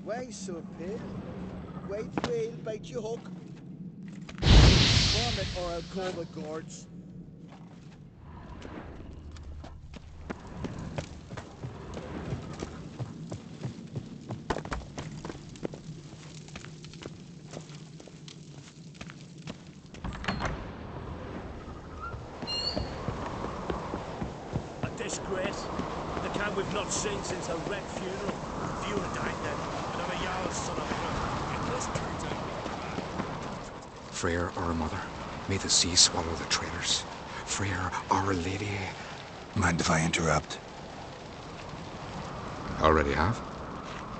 Why so pale? White whale bite you hook. Vomit or I'll call the guards. A disgrace. The kind we've not seen since a red funeral. You died then, and I'm a Jarl's son of Freyr, our mother, may the sea swallow the traitors. Freyr, our lady. Mind if I interrupt? Already have?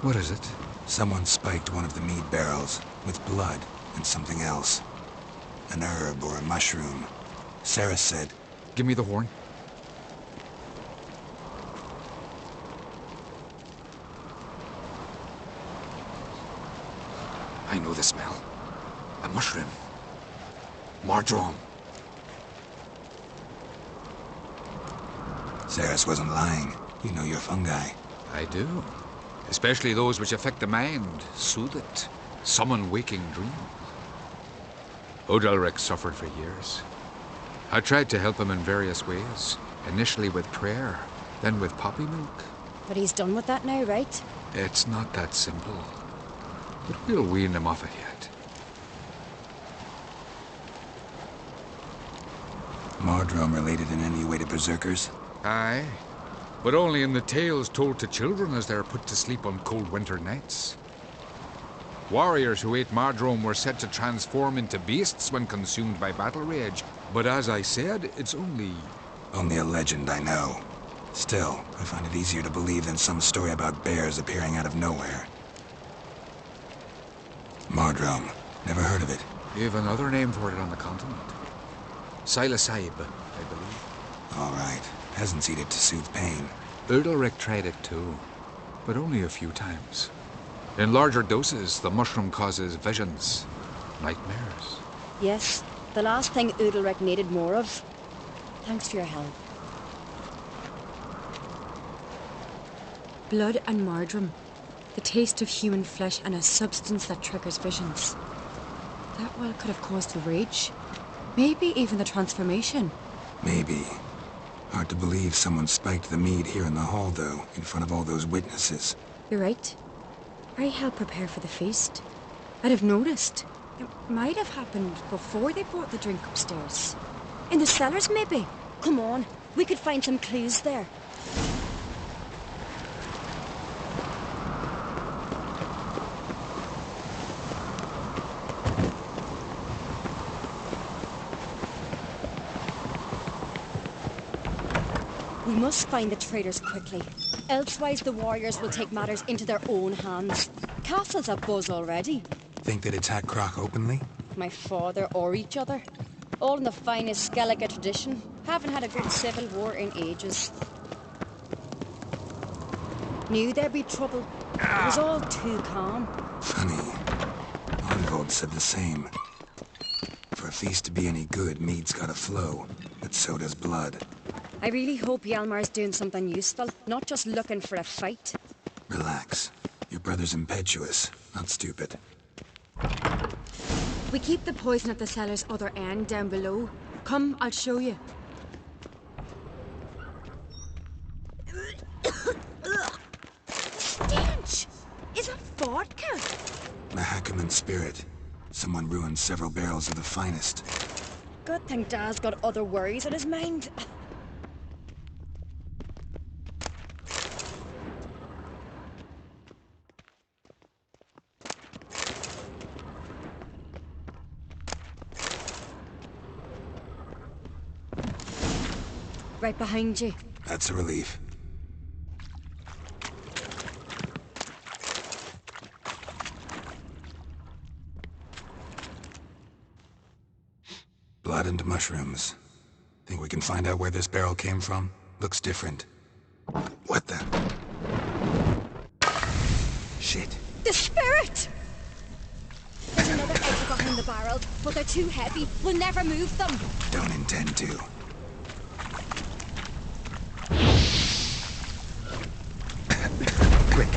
What is it? Someone spiked one of the mead barrels with blood and something else. An herb or a mushroom. Sarah said... Give me the horn. I know the smell. A mushroom. Mardrome. Saris wasn't lying. You know your fungi. I do. Especially those which affect the mind, soothe it, summon waking dreams. Odalric suffered for years. I tried to help him in various ways. Initially with prayer, then with poppy milk. But he's done with that now, right? It's not that simple. But we'll wean him off it yet. Mardrome related in any way to berserkers? Aye, but only in the tales told to children as they're put to sleep on cold winter nights. Warriors who ate Mardrome were said to transform into beasts when consumed by battle rage, but as I said, it's only... Only a legend, I know. Still, I find it easier to believe than some story about bears appearing out of nowhere. Mardrome. Never heard of it. You have another name for it on the continent. Silasaib, I believe. All right. Peasants eat it to soothe pain. Udalric tried it too, but only a few times. In larger doses, the mushroom causes visions, nightmares. Yes, the last thing Udalric needed more of. Thanks for your help. Blood and Mardrome. The taste of human flesh and a substance that triggers visions. That well could have caused the rage. Maybe even the transformation. Maybe. Hard to believe someone spiked the mead here in the hall, though, in front of all those witnesses. You're right. I helped prepare for the feast. I'd have noticed. It might have happened before they brought the drink upstairs. In the cellars, maybe. Come on, we could find some clues there. We must find the traitors quickly. Elsewise the warriors will take matters into their own hands. Castle's abuzz already. Think they'd attack Croc openly? My father or each other. All in the finest Skellige tradition. Haven't had a good civil war in ages. Knew there'd be trouble. It was all too calm. Funny. Onvold said the same. For a feast to be any good, mead's gotta flow, but so does blood. I really hope Hjalmar's doing something useful, not just looking for a fight. Relax. Your brother's impetuous, not stupid. We keep the poison at the cellar's other end down below. Come, I'll show you. Stench! Is it vodka? Mahakaman spirit. Someone ruined several barrels of the finest. Good thing Dad's got other worries on his mind. Right behind you. That's a relief. Blood and mushrooms. Think we can find out where this barrel came from? Looks different. What the? Shit. The spirit! There's another egg behind the barrel, but they're too heavy. We'll never move them. Don't intend to. Quick.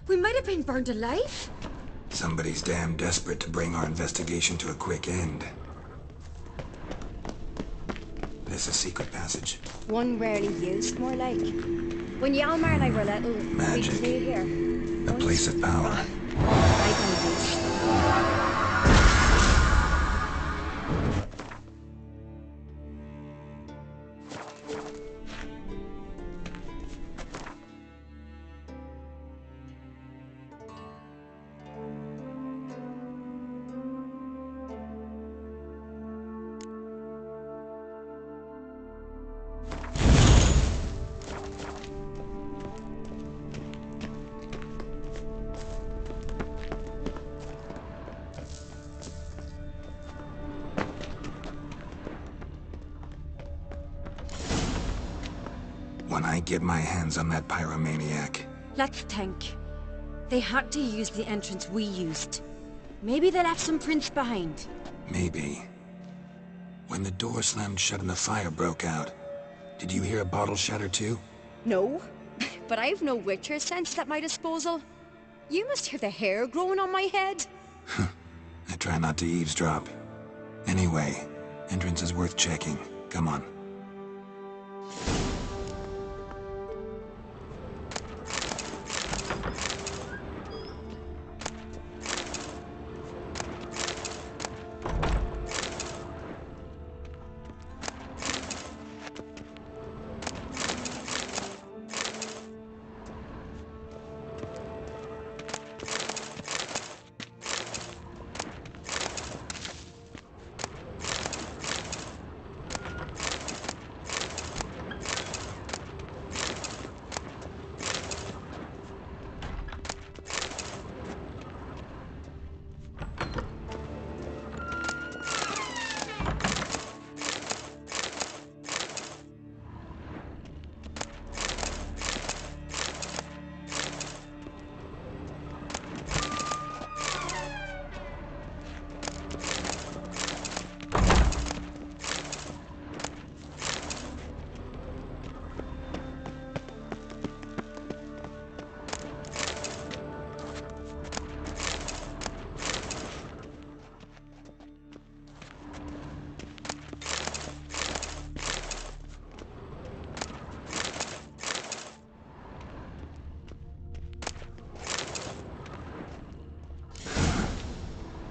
We might have been burned alive. Somebody's damn desperate to bring our investigation to a quick end. This a secret passage? One rarely used, more like. When Yalmar and I were little, Magic. we'd play here. A place of power. I don't use. When I get my hands on that pyromaniac, Let's think. They had to use the entrance we used. Maybe they left some prints behind. maybe. When the door slammed shut and the fire broke out, did you hear a bottle shatter too? No, but I've no Witcher sense at my disposal. You must hear the hair growing on my head. I try not to eavesdrop. Anyway, entrance is worth checking. Come on.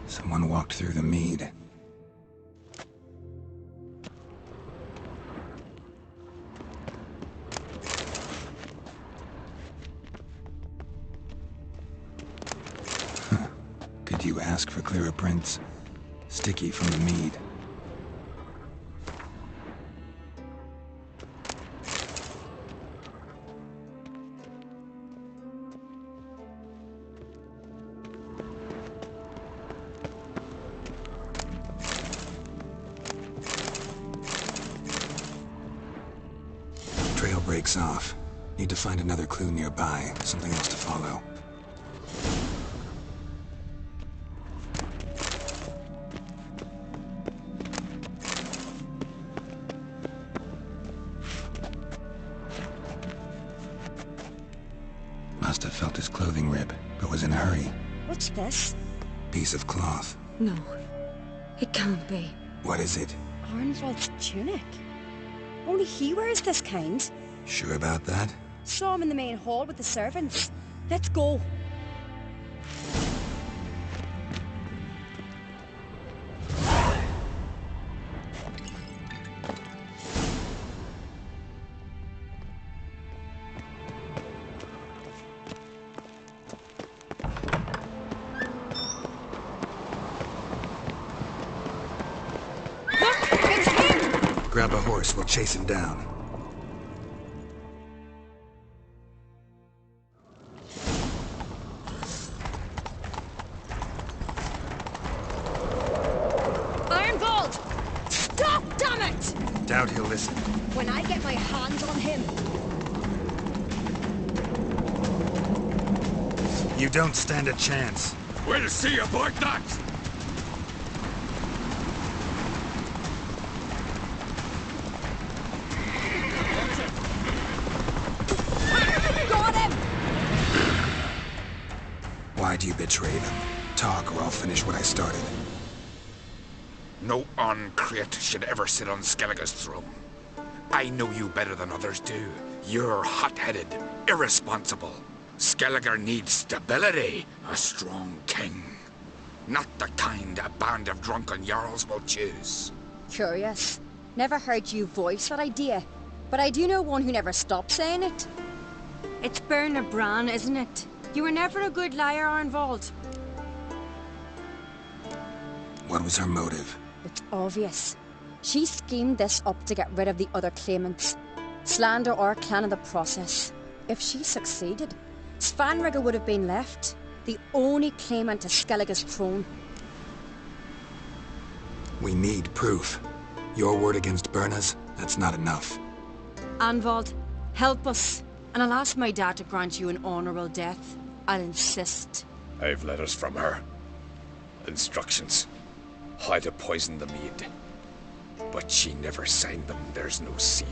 Someone walked through the mead. Could you ask for clearer prints? Sticky from the mead. Trail breaks off. Need to find another clue nearby, something else to follow. Must have felt his clothing rip, but was in a hurry. What's this? Piece of cloth. No, it can't be. What is it? Arnvald's tunic. Only he wears this kind. Sure about that? Saw him in the main hall with the servants. Let's go. Look, it's him! Grab a horse, we'll chase him down. Ironbolt! Stop, damn it! Doubt he'll listen. When I get my hands on him, You don't stand a chance. We'll see about that! got him! Why do you betray them? Talk, or I'll finish what I started. No on-crate should ever sit on Skellige's throne. I know you better than others do. You're hot-headed, irresponsible. Skellige needs stability, a strong king. Not the kind a band of drunken jarls will choose. Curious. Never heard you voice that idea, but I do know one who never stops saying it. It's Berna Bran, isn't it? You were never a good liar, Arnvald. What was her motive? It's obvious. She schemed this up to get rid of the other claimants. Slander our clan in the process. If she succeeded, Svanrige would have been left, the only claimant to Skellige's throne. We need proof. Your word against Berna's, that's not enough. Arnvald, help us, and I'll ask my dad to grant you an honourable death. I'll insist. I've letters from her. Instructions. How to poison the mead. But she never signed them. There's no seal.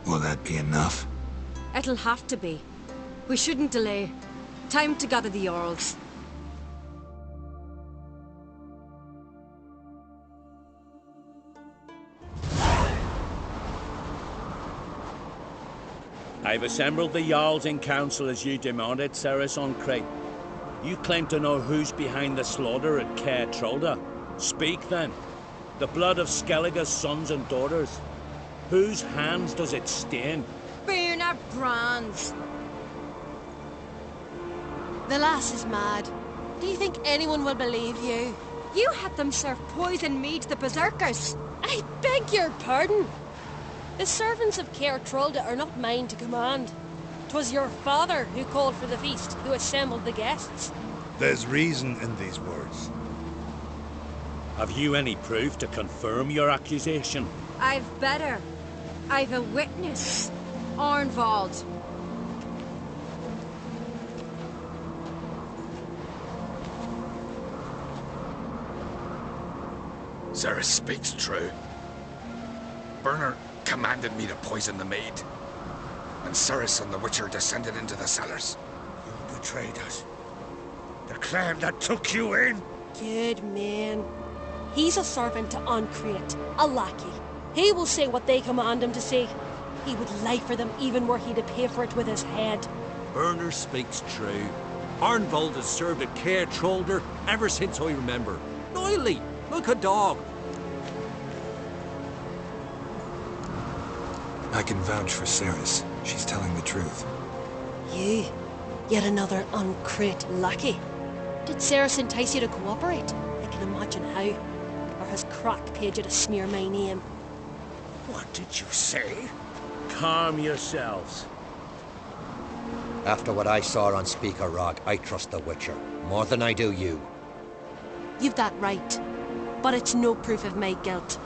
Will that be enough? It'll have to be. We shouldn't delay. Time to gather the Jarls. I've assembled the Jarls in council as you demanded, Ceres on Crate. You claim to know who's behind the slaughter at Caer Trolda. Speak then. The blood of Skellige's sons and daughters. Whose hands does it stain? Berna Bran's. The lass is mad. Do you think anyone will believe you? You had them serve poison mead to the berserkers. I beg your pardon. The servants of Caer Trolda are not mine to command. 'Twas your father who called for the feast, who assembled the guests. There's reason in these words. Have you any proof to confirm your accusation? I've better. I've a witness. Arnvald. Ceres speaks true. Berna commanded me to poison the maid. And Ceres and the Witcher descended into the cellars. You betrayed us. The clan that took you in. Good man. He's a servant to Ancrate, a lackey. He will say what they command him to say. He would lie for them even were he to pay for it with his head. Berner speaks true. Arnvald has served at Caer Trolder ever since I remember. Loyally, like a dog. I can vouch for Ceres. She's telling the truth. You, yet another Ancrate lackey. Did Ceres entice you to cooperate? I can imagine how. Or has Crack paid you to smear my name? What did you say? Calm yourselves. After what I saw on Speaker Rock, I trust the Witcher more than I do you. You've that right, but it's no proof of my guilt.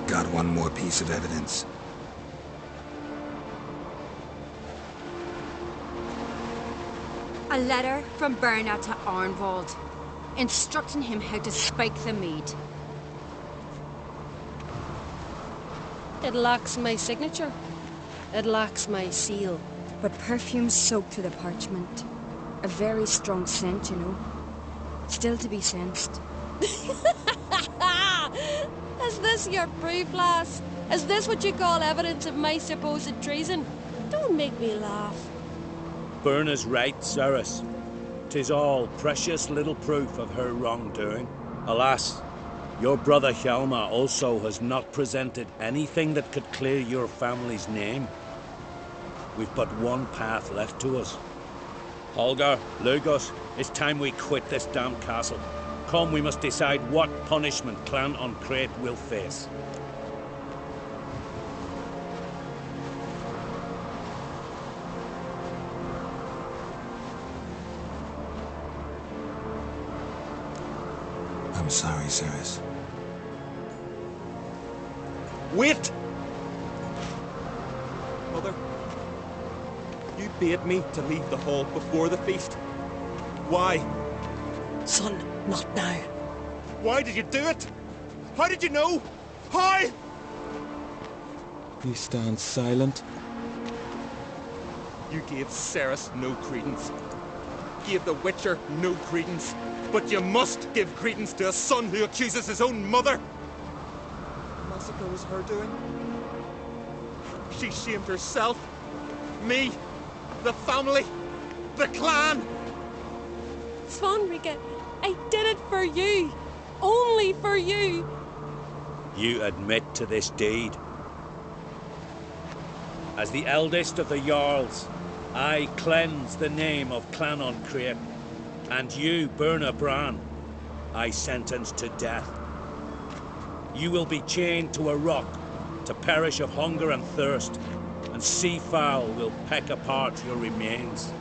Got one more piece of evidence. A letter from Berna to Arnvald, instructing him how to spike the mead. It lacks my signature. It lacks my seal. But perfume soaked through the parchment. A very strong scent, you know. Still to be sensed. Is this your proof, lass? Is this what you call evidence of my supposed treason? Don't make me laugh. Berna's right, Ceres. 'Tis all precious little proof of her wrongdoing. Alas, your brother Hjalmar also has not presented anything that could clear your family's name. We've but one path left to us. Holger, Lugos, it's time we quit this damned castle. Come, we must decide what punishment Clan Ancrate will face. I'm sorry, Ceres. Wait! Mother, you bade me to leave the hall before the feast. Why? Son, not now. Why did you do it? How did you know? How? He stands silent. You gave Ceres no credence. Gave the Witcher no credence. But you must give credence to a son who accuses his own mother. The massacre was her doing. She shamed herself, me, the family, the clan. Svanrige, I did it for you. Only for you. You admit to this deed. As the eldest of the Jarls, I cleanse the name of Clan on Crete, and you, Berna Bran, I sentence to death. You will be chained to a rock to perish of hunger and thirst, and sea fowl will peck apart your remains.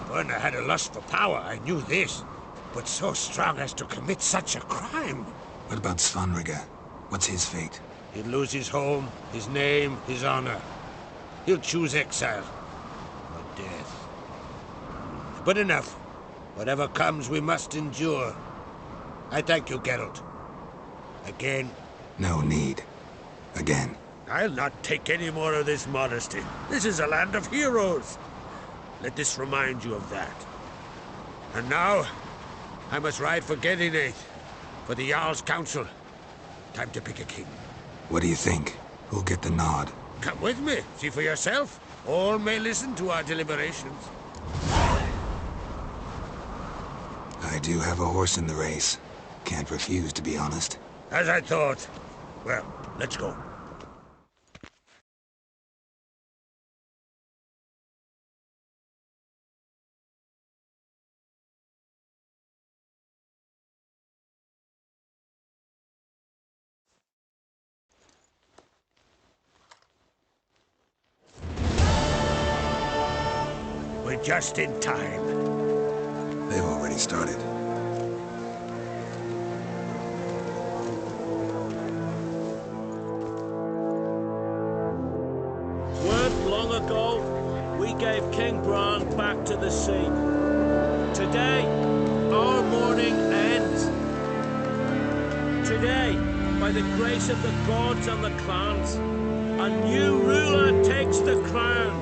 Berna had a lust for power, I knew this. But so strong as to commit such a crime. What about Svanrige? What's his fate? He'll lose his home, his name, his honor. He'll choose exile. Or death. But enough. Whatever comes, we must endure. I thank you, Geralt. Again. No need. Again. I'll not take any more of this modesty. This is a land of heroes. Let this remind you of that. And now, I must ride for Gedinath, for the Jarl's Council. Time to pick a king. What do you think? Who'll get the nod? Come with me, see for yourself. All may listen to our deliberations. I do have a horse in the race. Can't refuse, to be honest. As I thought. Well, let's go. We're just in time. They've already started. Long ago, we gave King Bran back to the sea. Today, our mourning ends. Today, by the grace of the gods and the clans, a new ruler takes the crown.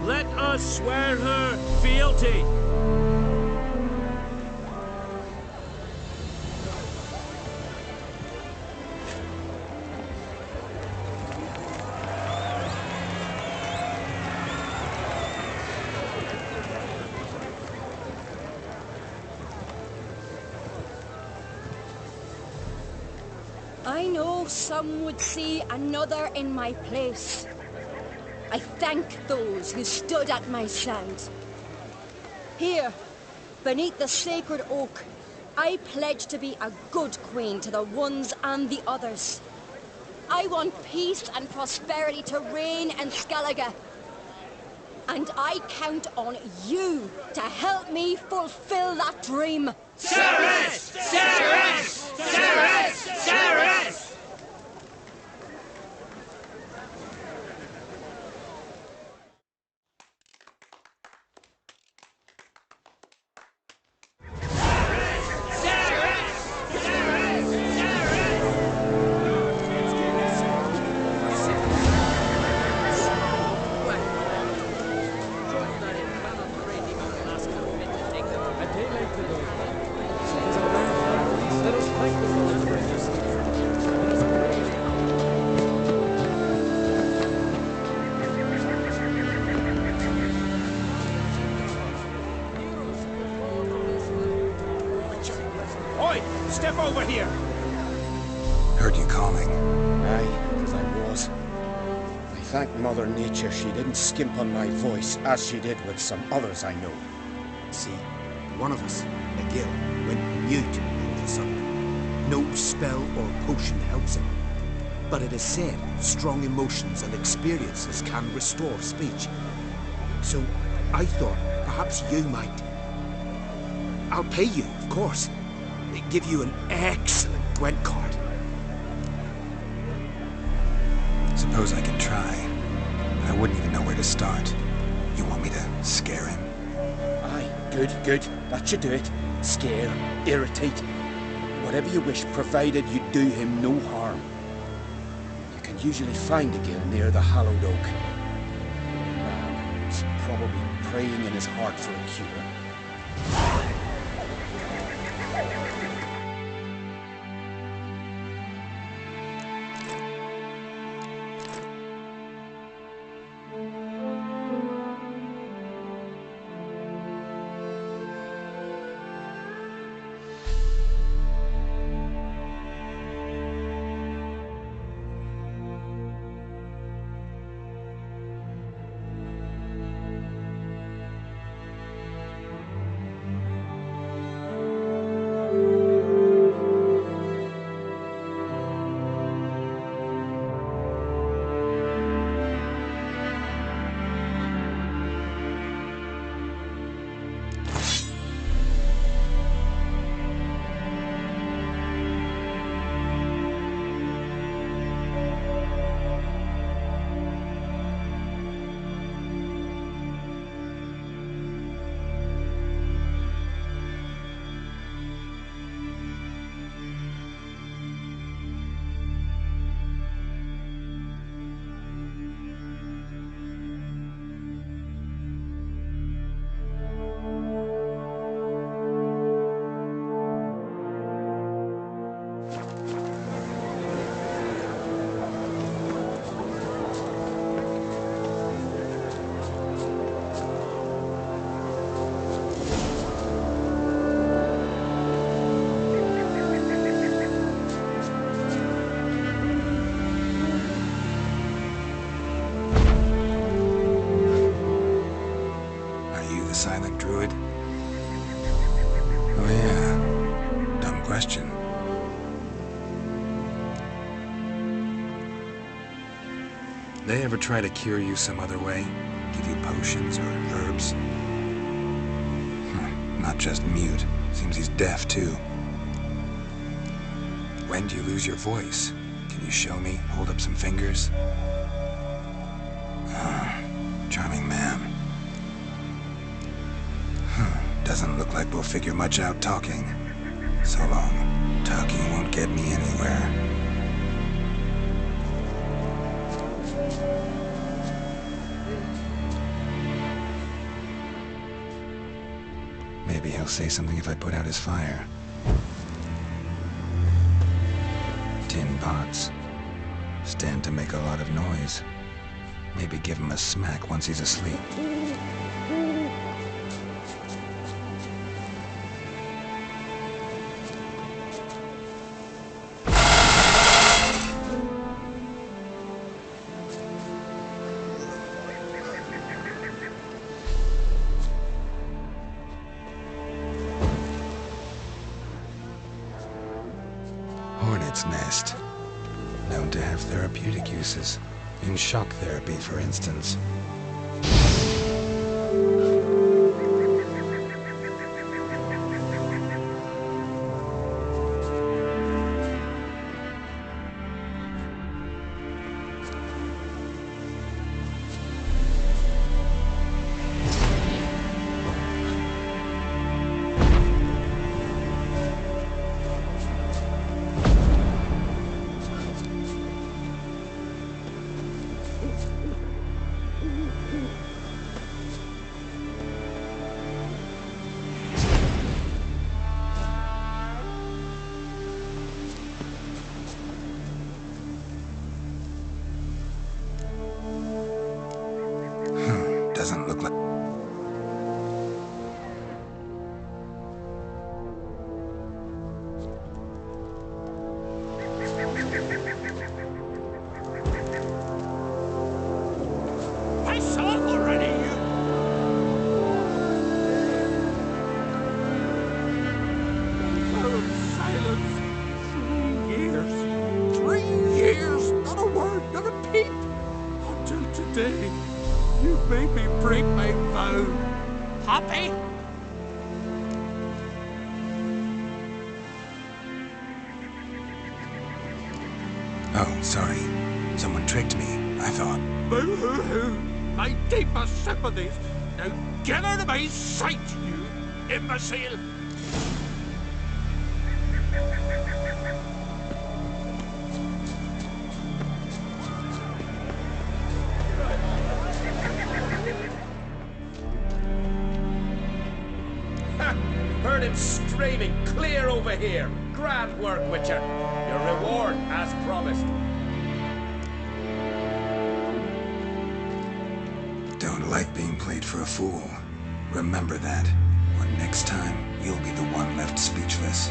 Let us swear her fealty. I know some would see another in my place. I thank those who stood at my side. Here, beneath the sacred oak, I pledge to be a good queen to the ones and the others. I want peace and prosperity to reign in Skellige. And I count on you to help me fulfill that dream. Ceres! Ceres! Ceres! Ceres! Step over here! Heard you calling. Aye, as I was. I thank Mother Nature she didn't skimp on my voice, as she did with some others I know. See, one of us, Miguel, went mute all of a sudden. No spell or potion helps him. But it is said strong emotions and experiences can restore speech. So I thought perhaps you might. I'll pay you, of course. Give you an excellent Gwent card. suppose I could try. I wouldn't even know where to start. You want me to scare him? Aye, good, good. That should do it. Scare, irritate. Whatever you wish, provided you do him no harm. You can usually find a gill near the hallowed oak. Man, he's probably praying in his heart for a cure. Silent druid? Oh yeah. Dumb question. They ever try to cure you some other way? Give you potions or herbs? Not just mute. Seems he's deaf too. When do you lose your voice? Can you show me? Hold up some fingers? Charming man. Doesn't look like we'll figure much out talking. So long. Talking won't get me anywhere. Maybe he'll say something if I put out his fire. Tin pots. Stand to make a lot of noise. Maybe give him a smack once he's asleep. Hornet's nest. Known to have therapeutic uses. In shock therapy, for instance. Doesn't look like... I saw it already, you... Silence. 3 years. Not a word, not a peep. Until today. You made me break my vow. Happy? Oh, sorry. Someone tricked me. I thought... Boo-hoo-hoo! My deepest sympathies! Now get out of my sight, you imbecile! Heard him screaming, clear over here. Grand work, Witcher. Your reward, as promised. Don't like being played for a fool. Remember that. Or next time, you'll be the one left speechless.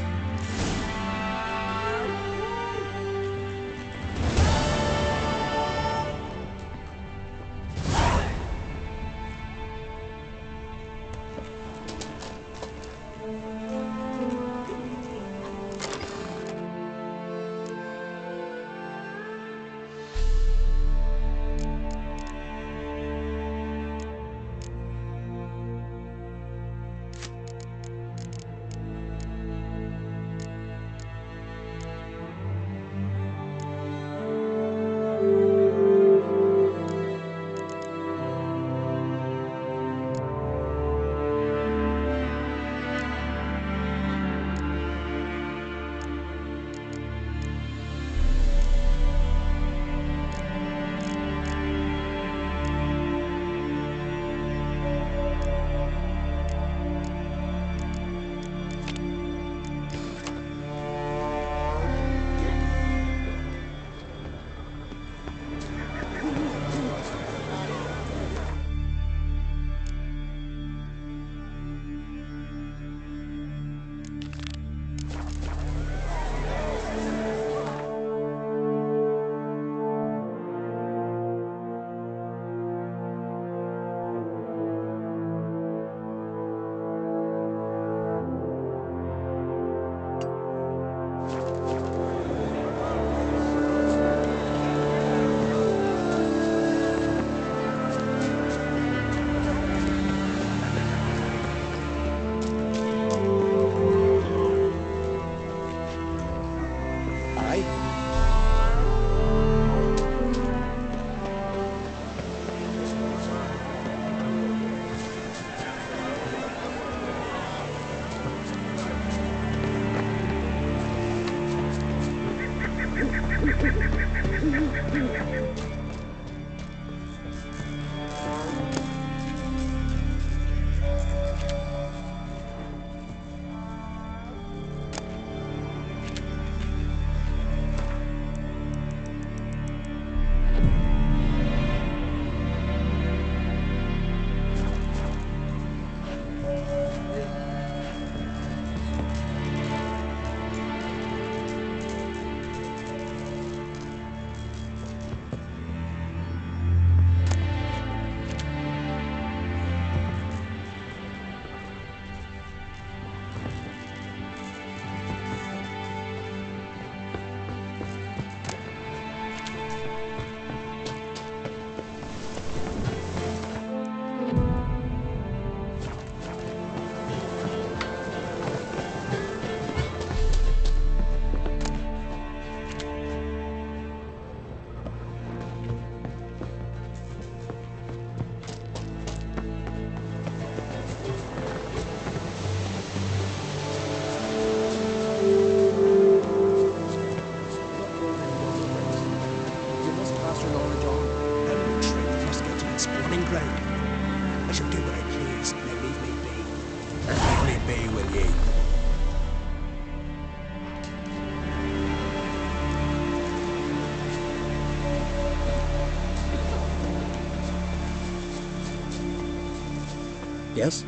Yes?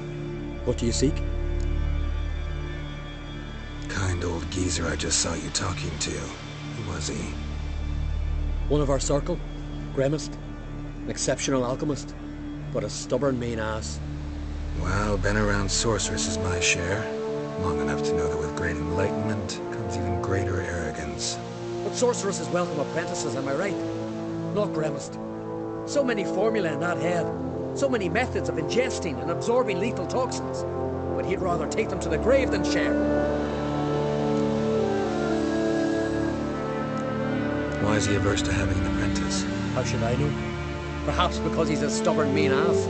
What do you seek? Kind old geezer I just saw you talking to. Who was he? One of our circle. Gremist. An exceptional alchemist. But a stubborn mean ass. Well, been around sorceresses my share. Long enough to know that with great enlightenment comes even greater arrogance. But sorceresses welcome apprentices, am I right? Not Gremist. So many formulae in that head. So many methods of ingesting and absorbing lethal toxins. But he'd rather take them to the grave than share. Why is he averse to having an apprentice? How should I know? Perhaps because he's a stubborn mean ass.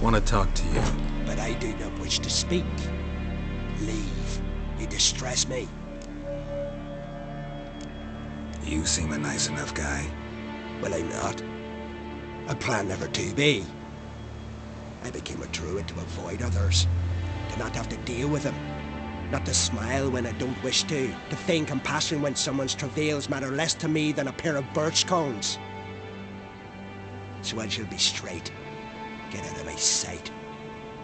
Want to talk to you. But I do not wish to speak. Leave. You distress me. You seem a nice enough guy. Well, I'm not. I plan never to be. I became a druid to avoid others. To not have to deal with them. Not to smile when I don't wish to feign compassion when someone's travails matter less to me than a pair of birch cones. So I shall be straight. Get out of my sight.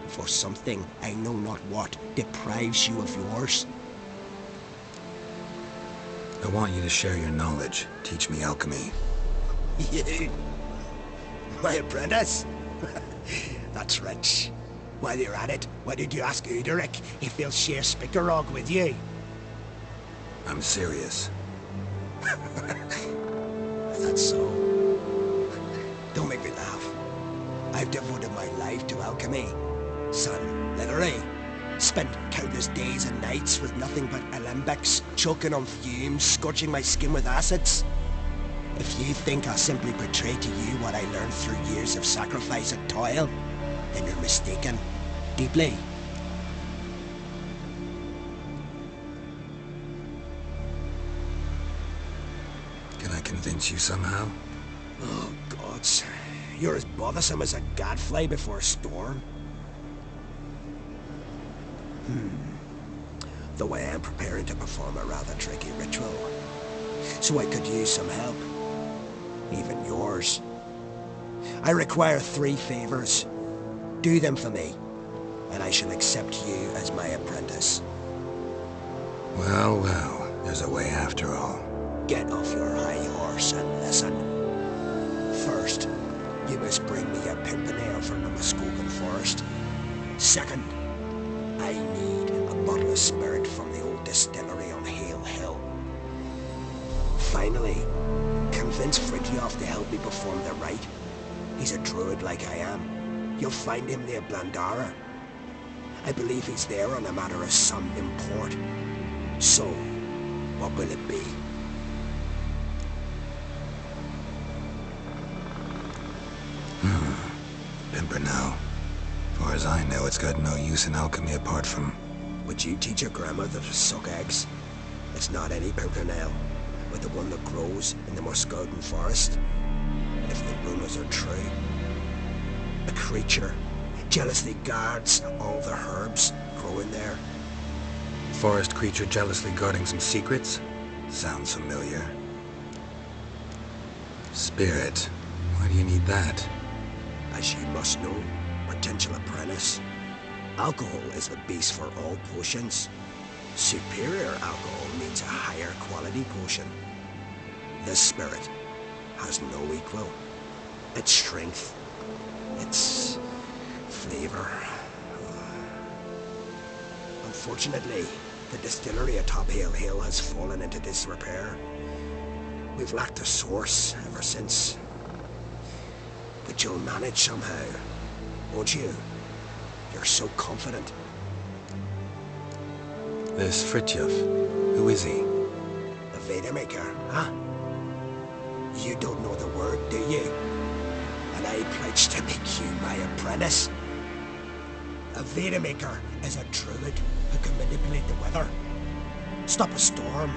Before something, I know not what, deprives you of yours. I want you to share your knowledge. Teach me alchemy. You? My apprentice? That's rich. While you're at it, why did you ask Uderic if he'll share Spikerog with you? I'm serious. That's so. Don't make me laugh. I've devoted my life to alchemy. Son, literally. Spent countless days and nights with nothing but alembics, choking on fumes, scorching my skin with acids. If you think I'll simply portray to you what I learned through years of sacrifice and toil, then you're mistaken. Deeply. Can I convince you somehow? Oh, gods. You're as bothersome as a gadfly before a storm. Though I am preparing to perform a rather tricky ritual. So I could use some help. Even yours. I require 3 favors. Do them for me, and I shall accept you as my apprentice. Well, well, there's a way after all. Get off your high horse and listen. First, you must bring me a pimpernel from the Muskogan forest. Second, I need a bottle of spirit from the old distillery on Hale Hill. Finally, convince Fridtjof to help me perform the rite. He's a druid like I am. You'll find him near Blandara. I believe he's there on a matter of some import. So, what will it be? Pimpernel. Far as I know, it's got no use in alchemy apart from... Would you teach your grandmother to suck eggs? It's not any pimpernel, but the one that grows in the Muskogan forest. And if the rumors are true, a creature jealously guards all the herbs growing there. Forest creature jealously guarding some secrets? Sounds familiar. Spirit. Why do you need that? As you must know, potential apprentice, alcohol is the base for all potions. Superior alcohol means a higher quality potion. This spirit has no equal. Its strength, its flavor. Unfortunately, the distillery atop Hale Hill has fallen into disrepair. We've lacked a source ever since. But you'll manage somehow, won't you? You're so confident. This Fridtjof, who is he? The Veda Maker, huh? You don't know the word, do you? And I pledge to make you my apprentice. A Veda Maker is a druid who can manipulate the weather. Stop a storm,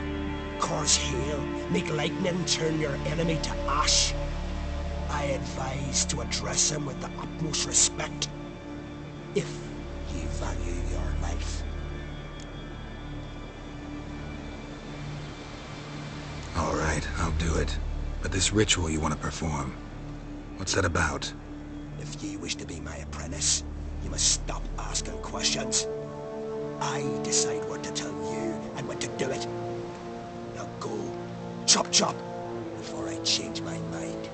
cause hail, make lightning turn your enemy to ash. I advise to address him with the utmost respect, if you value your life. All right, I'll do it. But this ritual you want to perform, what's that about? If you wish to be my apprentice, you must stop asking questions. I decide what to tell you and when to do it. Now go, chop chop, before I change my mind.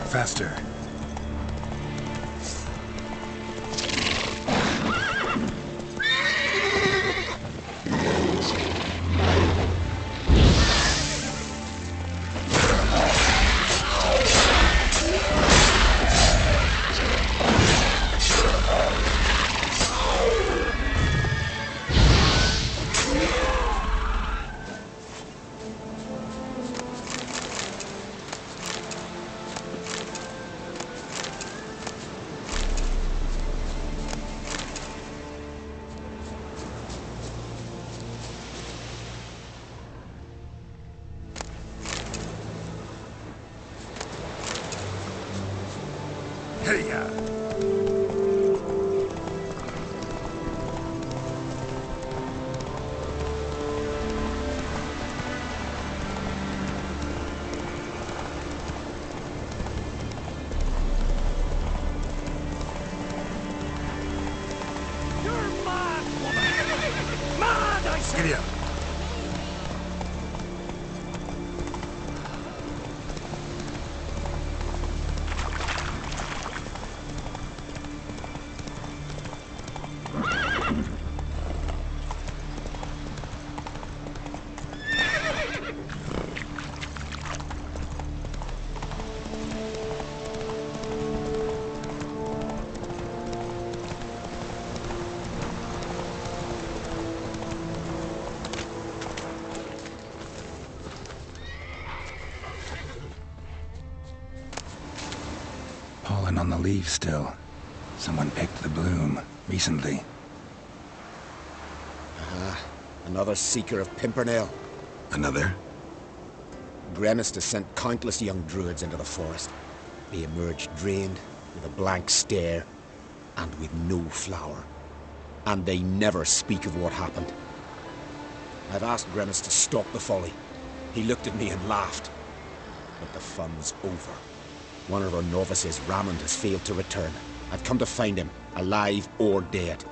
Faster. Giddy up. Pollen on the leaves still. Someone picked the bloom recently. Another seeker of Pimpernel. Another? Gremis has sent countless young druids into the forest. They emerge drained, with a blank stare, and with no flower. And they never speak of what happened. I've asked Gremis to stop the folly. He looked at me and laughed. But the fun's over. One of our novices, Ramond, has failed to return. I've come to find him, alive or dead.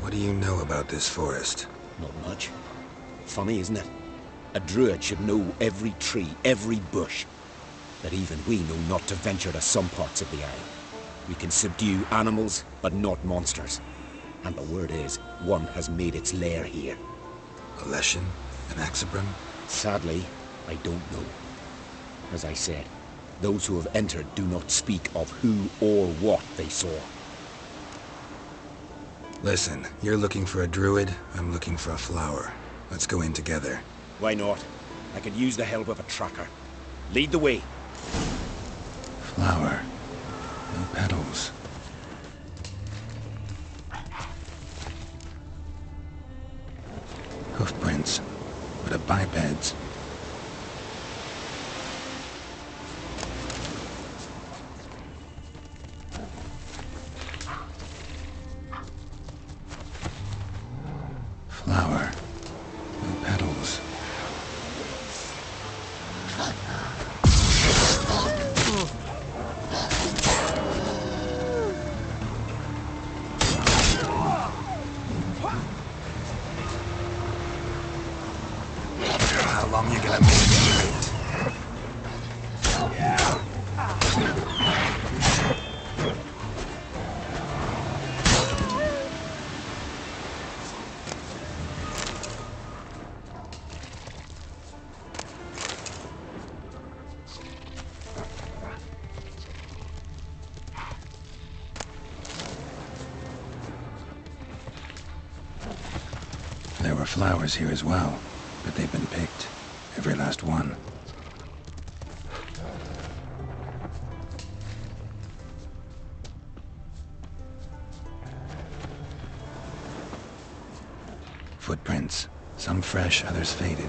What do you know about this forest? Not much. Funny, isn't it? A druid should know every tree, every bush. But even we know not to venture to some parts of the isle. We can subdue animals, but not monsters. And the word is, one has made its lair here. A Leshen? An Axabrim? Sadly, I don't know. As I said, those who have entered do not speak of who or what they saw. Listen, you're looking for a druid, I'm looking for a flower. Let's go in together. Why not? I could use the help of a tracker. Lead the way. Flower. No petals. Hoofprints, but a biped's. Flower. No petals. How long were flowers here as well, but they've been picked. Every last one. Footprints. Some fresh, others faded,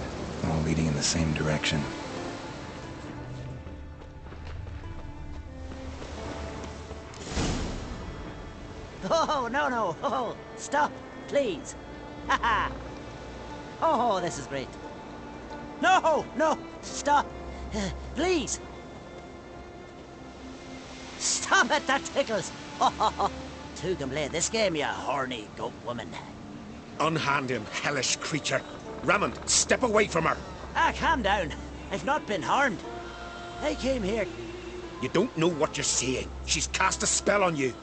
all leading in the same direction. Oh, no. Oh, stop, please. Ha. Oh, this is great. No, stop. Please. Stop it, that tickles. Oh, two can play this game, you horny goat woman. Unhand him, hellish creature. Raymond, step away from her. Calm down. I've not been harmed. I came here. You don't know what you're saying. She's cast a spell on you.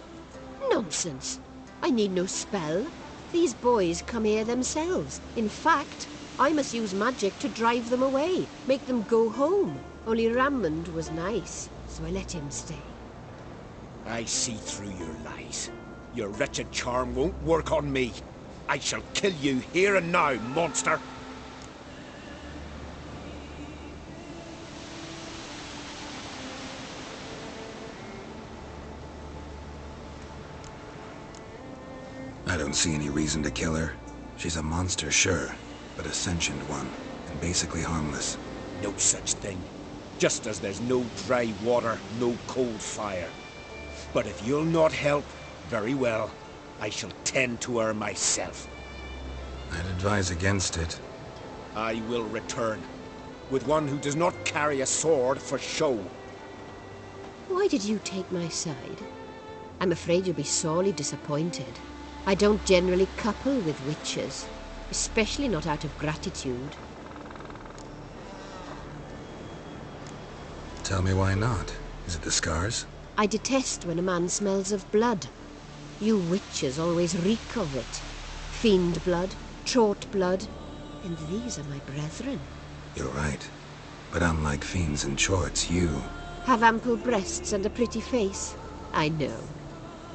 Nonsense. I need no spell. These boys come here themselves. In fact, I must use magic to drive them away, make them go home. Only Raymond was nice, so I let him stay. I see through your lies. Your wretched charm won't work on me. I shall kill you here and now, monster! I don't see any reason to kill her. She's a monster, sure, but a sentient one, and basically harmless. No such thing. Just as there's no dry water, no cold fire. But if you'll not help, very well. I shall tend to her myself. I'd advise against it. I will return, with one who does not carry a sword for show. Why did you take my side? I'm afraid you'll be sorely disappointed. I don't generally couple with witches, especially not out of gratitude. Tell me why not. Is it the scars? I detest when a man smells of blood. You witches always reek of it. Fiend blood, trot blood, and these are my brethren. You're right. But unlike fiends and chorts, you... Have ample breasts and a pretty face. I know.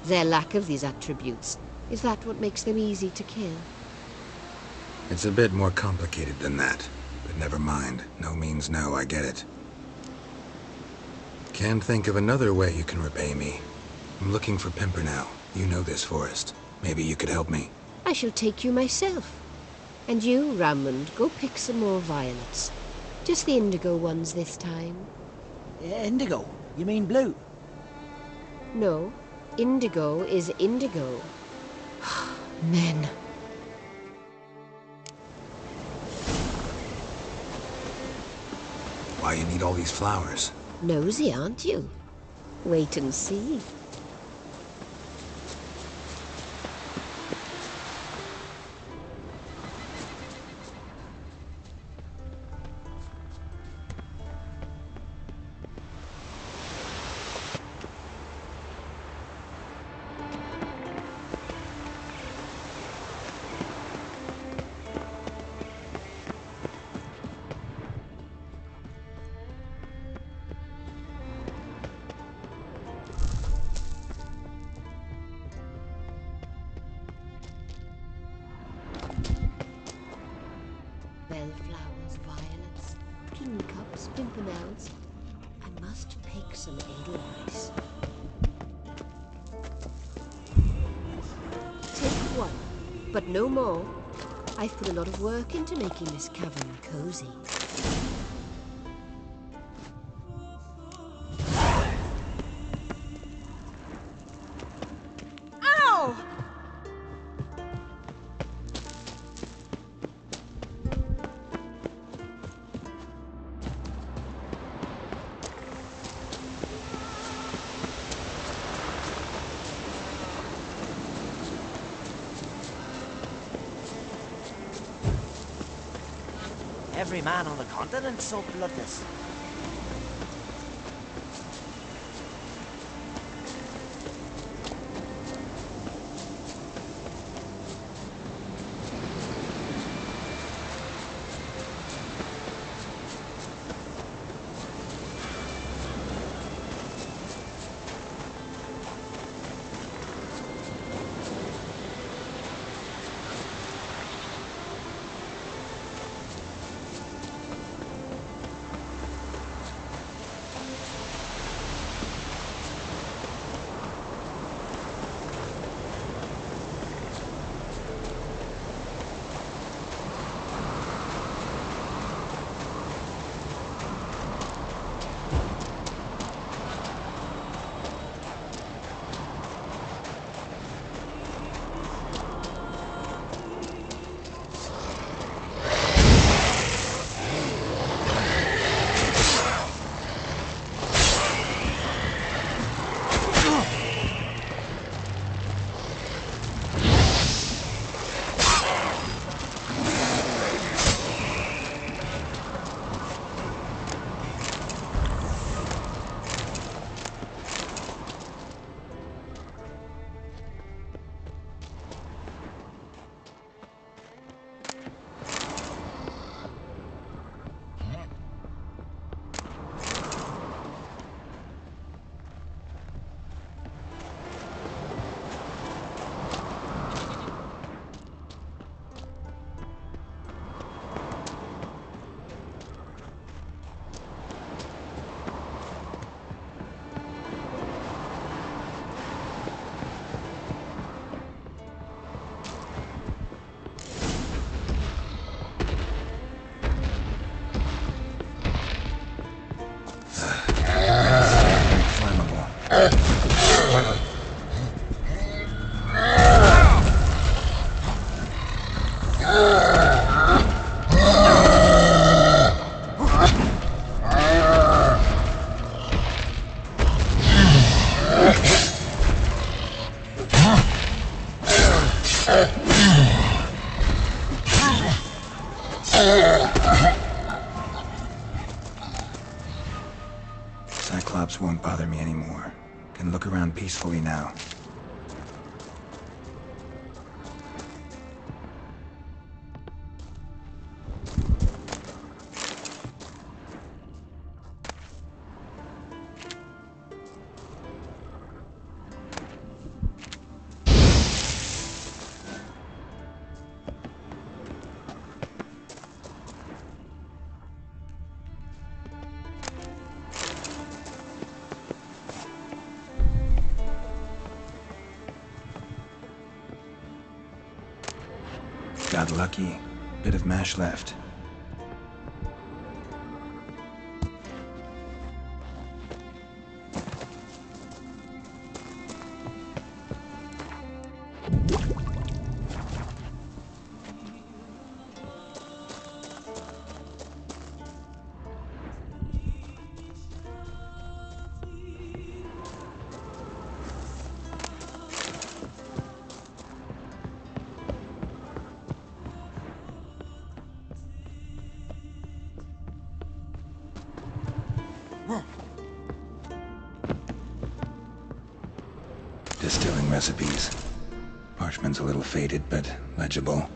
Their lack of these attributes, is that what makes them easy to kill? It's a bit more complicated than that. But never mind. No means no, I get it. Can't think of another way you can repay me. I'm looking for Pimpernel. You know this forest. Maybe you could help me. I shall take you myself. And you, Raymond, go pick some more violets. Just the indigo ones this time. Indigo? You mean blue? No, indigo is indigo. Men. Why you need all these flowers? Nosy, aren't you? Wait and see. Bellflowers, violets, kingcups, pimpernels. I must pick some edelweiss. Take one, but no more. I've put a lot of work into making this cavern cozy. Every man on the continent's so bloodless. This won't bother me anymore. Can look around peacefully now. Got lucky. Bit of mash left. Distilling recipes. Parchment's a little faded, but legible.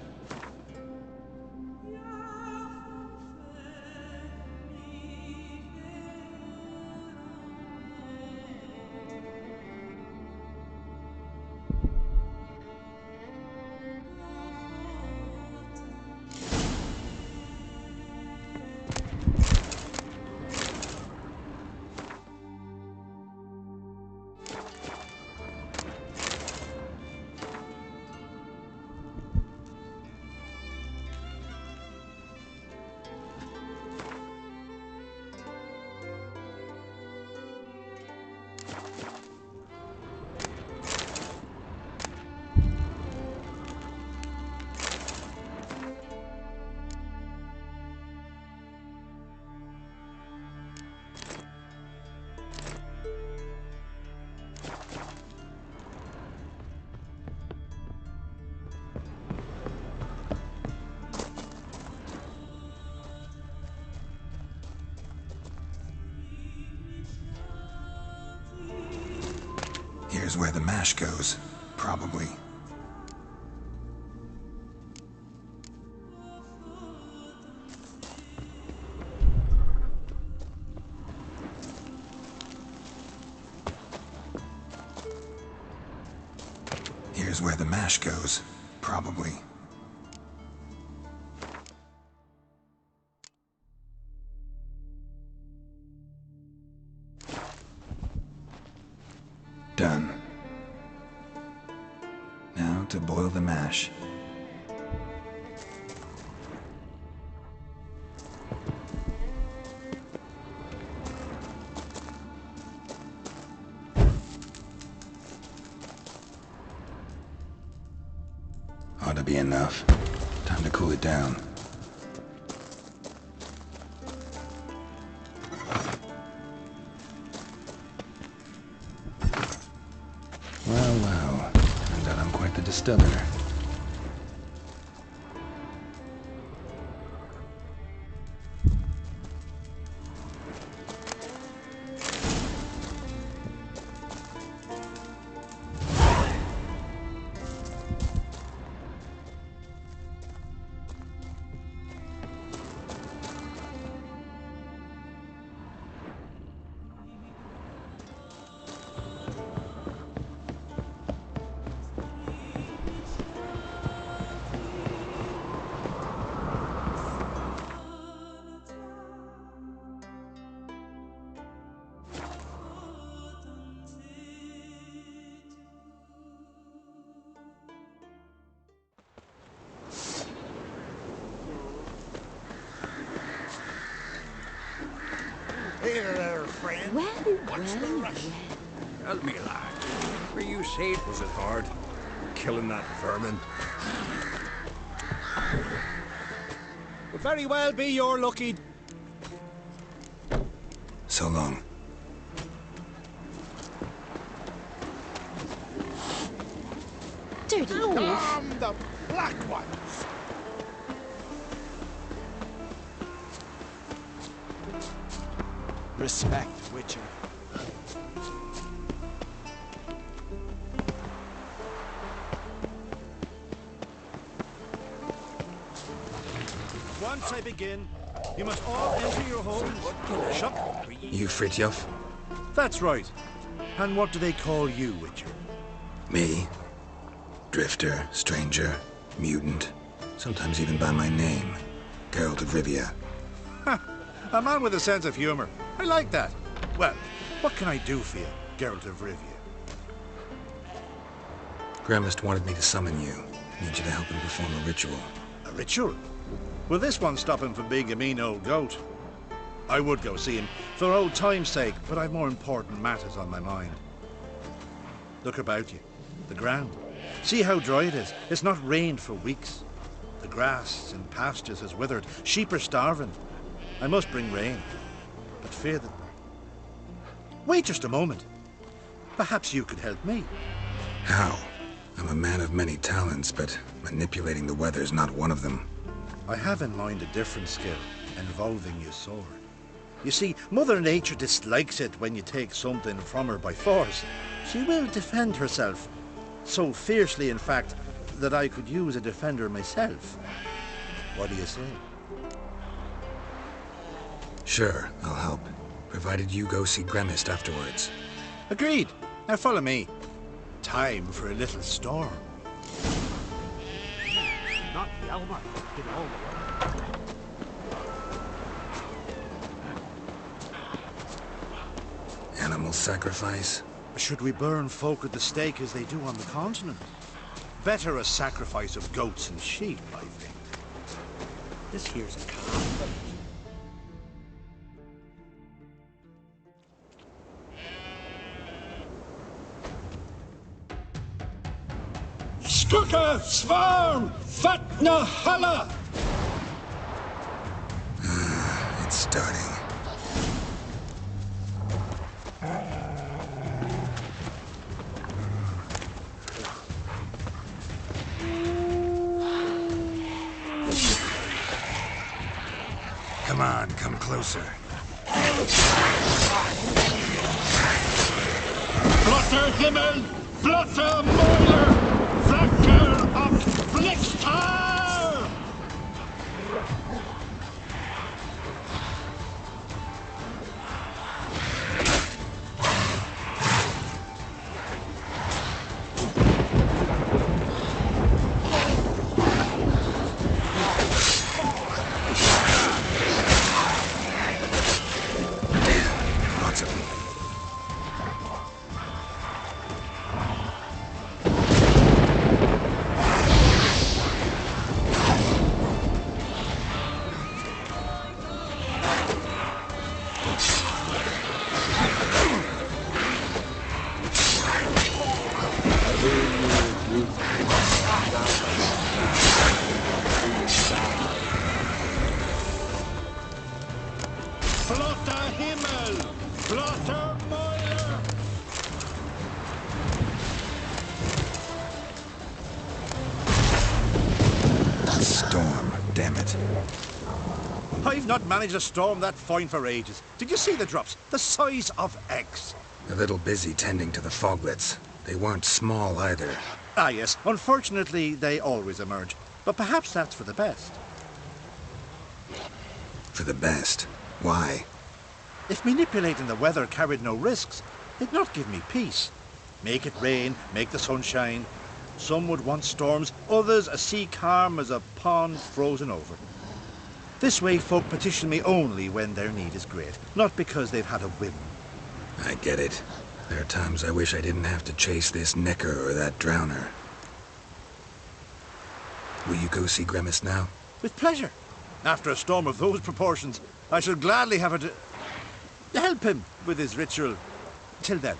Here's where the mash goes, probably. Here's where the mash goes, probably. Done. Now to boil the mash. Ought to be enough. Time to cool it down. Well, turns out I'm quite the distiller. Hey there, friend. What's the rush? Tell me, lad. Were you saying was it hard? Killing that vermin? Would very well be your lucky. So long. Dirty wolf. The black ones! Respect, Witcher. Once I begin, you must all enter your homes. Shut. You Fritjof? That's right. And what do they call you, Witcher? Me? Drifter, stranger, mutant, sometimes even by my name. Geralt of Rivia. A man with a sense of humor. I like that. Well, what can I do for you, Geralt of Rivia? Gremist wanted me to summon you. Need you to help him perform a ritual. A ritual? Will this one stop him from being a mean old goat? I would go see him, for old time's sake, but I've more important matters on my mind. Look about you. The ground. See how dry it is. It's not rained for weeks. The grass in pastures has withered. Sheep are starving. I must bring rain, but fear that... Wait just a moment. Perhaps you could help me. How? I'm a man of many talents, but manipulating the weather's not one of them. I have in mind a different skill, involving your sword. You see, Mother Nature dislikes it when you take something from her by force. She will defend herself. So fiercely, in fact, that I could use a defender myself. What do you say? Sure, I'll help. Provided you go see Gremist afterwards. Agreed. Now follow me. Time for a little storm. Not Hjalmar. Get all the way. Animal sacrifice? Should we burn folk at the stake as they do on the continent? Better a sacrifice of goats and sheep, I think. This here's a calm village. Skugga, Svarm, Fatna, Halla! It's starting. Come on, come closer. Blotter Himmel, Blotter Mäuler, Flacker ab Blickstar! Lots of them. Blotter Himmel, Blotter Mäuler! A storm, damn it. I've not managed a storm that fine for ages. Did you see the drops? The size of eggs. A little busy tending to the foglets. They weren't small either. Ah, yes. Unfortunately, they always emerge. But perhaps that's for the best. For the best. Why? If manipulating the weather carried no risks, it'd not give me peace. Make it rain, make the sun shine. Some would want storms, others a sea calm as a pond frozen over. This way folk petition me only when their need is great, not because they've had a whim. I get it. There are times I wish I didn't have to chase this necker or that drowner. Will you go see Gremist now? With pleasure. After a storm of those proportions, I shall gladly have her to help him with his ritual. Till then.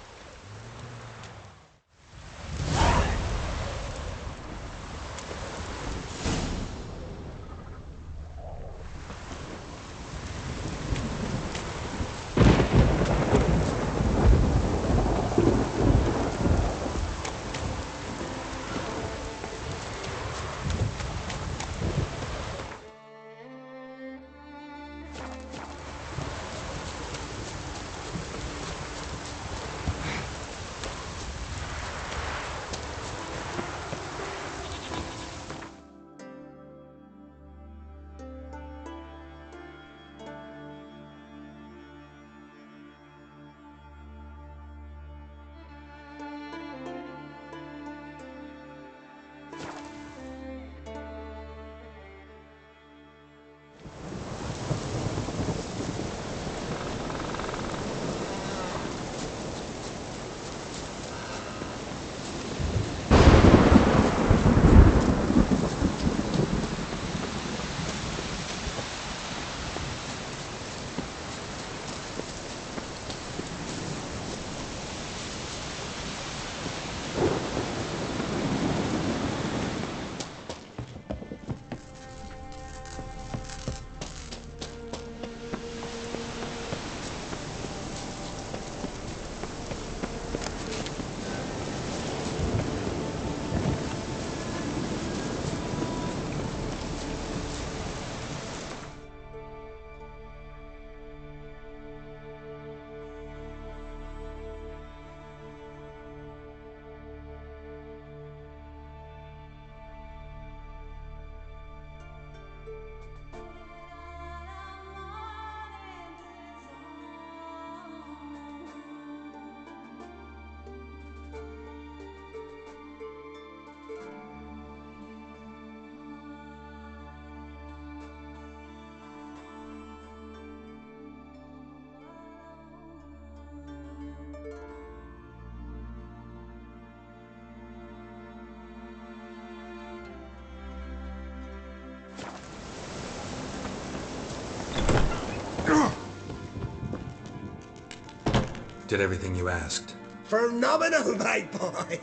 Did everything you asked. Phenomenal, my boy.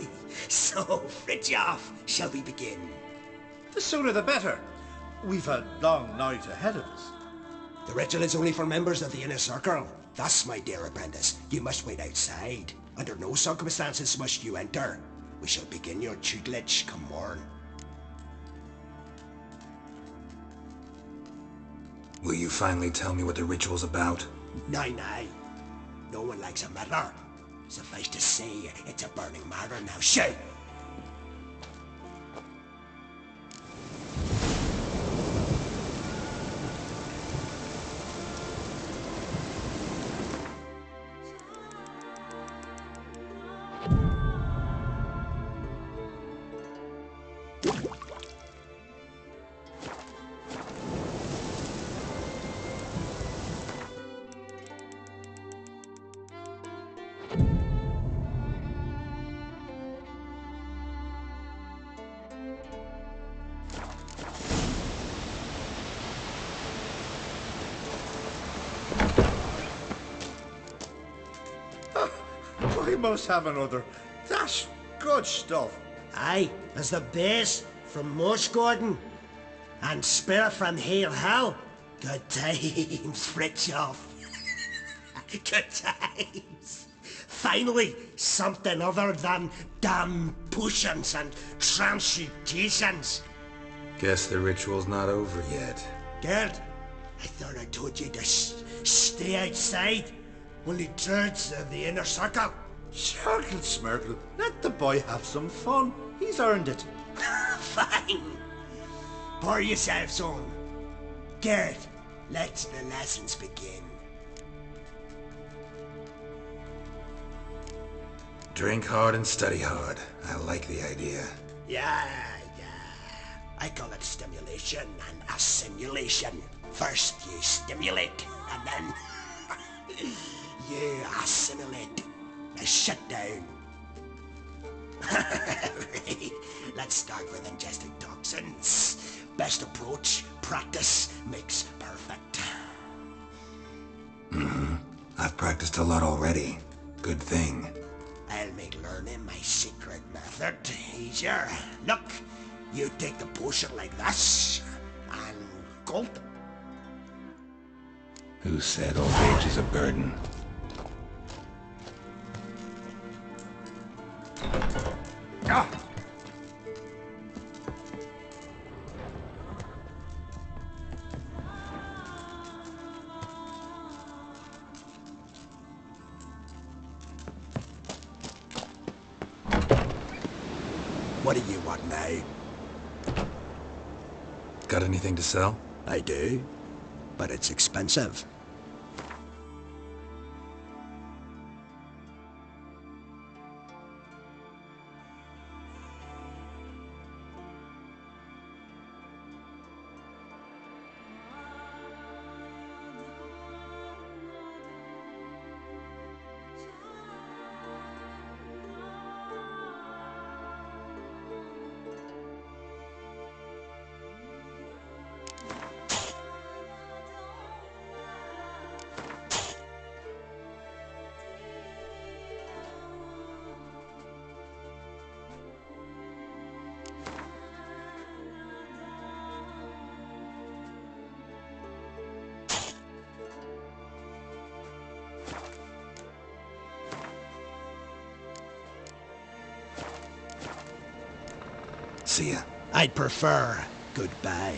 So, Fritjof, shall we begin? The sooner the better. We've a long night ahead of us. The ritual is only for members of the inner circle. Thus, my dear apprentice, you must wait outside. Under no circumstances must you enter. We shall begin your tutelage come morn. Will you finally tell me what the ritual's about? Nay. No one likes a matter. Suffice to say, it's a burning matter now. Shout! We must have another. That's good stuff. Aye, as the base from Mosh Gordon and Spirit from Hail Hell. Good times, Fritjof. Good times. Finally, something other than damn potions and transmutations. Guess the ritual's not over yet. Gerd, I thought I told you to stay outside. Only thirds of the inner circle. Circle Smirkle, let the boy have some fun. He's earned it. Fine. Pour yourselves on. Gerd, let the lessons begin. Drink hard and study hard. I like the idea. Yeah. I call it stimulation and assimilation. First you stimulate, and then you assimilate. Now shut down. Right. Let's start with ingesting toxins. Best approach, practice makes perfect. I've practiced a lot already. Good thing. I'll make learning my secret method easier. Look, you take the potion like this, and gulp. Who said old age is a burden? What do you want now? Got anything to sell? I do, but it's expensive. See ya. I'd prefer goodbye.